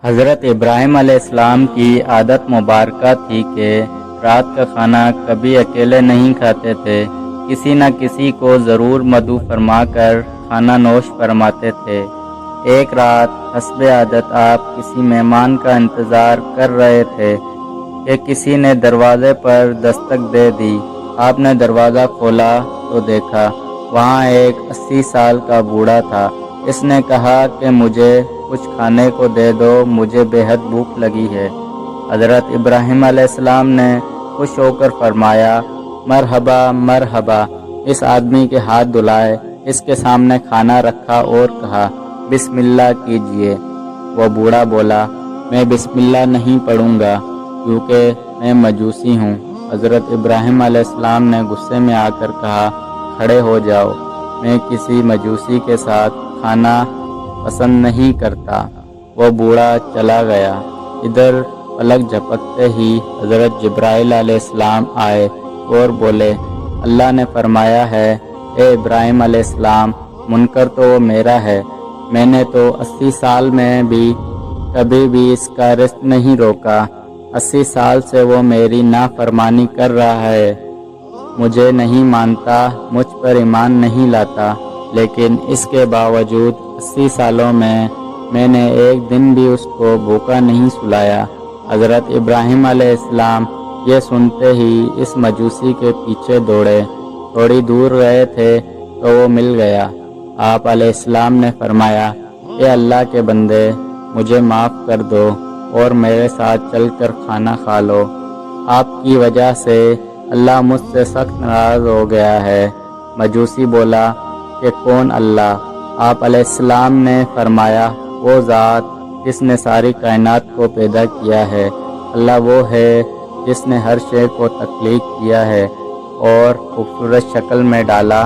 حضرت ابراہیم علیہ السلام کی عادت مبارکہ تھی کہ رات کا کھانا کبھی اکیلے نہیں کھاتے تھے، کسی نہ کسی کو ضرور مدعو فرما کر کھانا نوش فرماتے تھے۔ ایک رات حسب عادت آپ کسی مہمان کا انتظار کر رہے تھے کہ کسی نے دروازے پر دستک دے دی۔ آپ نے دروازہ کھولا تو دیکھا وہاں ایک 80 سال کا بوڑھا تھا۔ اس نے کہا کہ مجھے کچھ کھانے کو دے دو، مجھے بے حد بھوک لگی ہے۔ حضرت ابراہیم علیہ السلام نے خوش ہو کر فرمایا، مرحبا مرحبا۔ اس آدمی کے ہاتھ دھلائے، اس کے سامنے کھانا رکھا اور کہا، بسم اللہ کیجئے۔ وہ بوڑھا بولا، میں بسم اللہ نہیں پڑھوں گا کیونکہ میں مجوسی ہوں۔ حضرت ابراہیم علیہ السلام نے غصے میں آ کر کہا، کھڑے ہو جاؤ، میں کسی مجوسی کے ساتھ کھانا پسند نہیں کرتا۔ وہ بوڑھا چلا گیا۔ ادھر پلک جھپکتے ہی حضرت جبرائیل علیہ السلام آئے اور بولے، اللہ نے فرمایا ہے، اے ابراہیم علیہ السلام، منکر تو وہ میرا ہے، میں نے تو 80 سال میں بھی کبھی بھی اس کا رزق نہیں روکا۔ 80 سال سے وہ میری نافرمانی کر رہا ہے، مجھے نہیں مانتا، مجھ پر ایمان نہیں لاتا، لیکن اس کے باوجود 80 سالوں میں نے ایک دن بھی اس کو بھوکا نہیں سلایا۔ حضرت ابراہیم علیہ السلام یہ سنتے ہی اس مجوسی کے پیچھے دوڑے۔ تھوڑی دور گئے تھے تو وہ مل گیا۔ آپ علیہ السلام نے فرمایا، اے اللہ کے بندے، مجھے معاف کر دو اور میرے ساتھ چل کر کھانا کھا لو۔ آپ کی وجہ سے اللہ مجھ سے سخت ناراض ہو گیا ہے۔ مجوسی بولا کہ کون اللہ؟ آپ علیہ السلام نے فرمایا، وہ ذات جس نے ساری کائنات کو پیدا کیا ہے۔ اللہ وہ ہے جس نے ہر شے کو تخلیق کیا ہے اور خوبصورت شکل میں ڈالا۔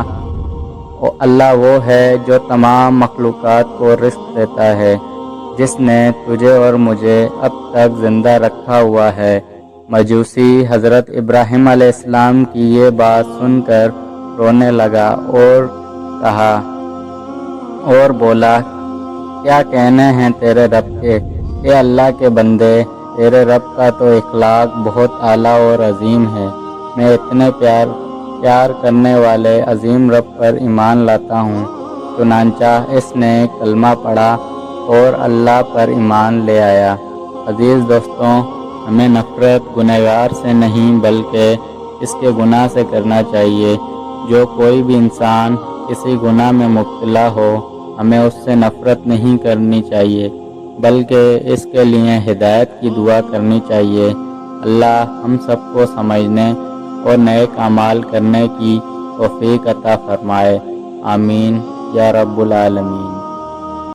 اللہ وہ ہے جو تمام مخلوقات کو رزق دیتا ہے، جس نے تجھے اور مجھے اب تک زندہ رکھا ہوا ہے۔ مجوسی حضرت ابراہیم علیہ السلام کی یہ بات سن کر رونے لگا اور کہا اور بولا، کیا کہنے ہیں تیرے رب کے؟ اے اللہ کے بندے، تیرے رب کا تو اخلاق بہت اعلیٰ اور عظیم ہے۔ میں اتنے پیار کرنے والے عظیم رب پر ایمان لاتا ہوں۔ چنانچہ اس نے کلمہ پڑھا اور اللہ پر ایمان لے آیا۔ عزیز دوستوں، ہمیں نفرت گنہگار سے نہیں بلکہ اس کے گناہ سے کرنا چاہیے۔ جو کوئی بھی انسان کسی گناہ میں مبتلا ہو، ہمیں اس سے نفرت نہیں کرنی چاہیے بلکہ اس کے لیے ہدایت کی دعا کرنی چاہیے۔ اللہ ہم سب کو سمجھنے اور نیک اعمال کرنے کی توفیق عطا فرمائے۔ آمین یا رب العالمین۔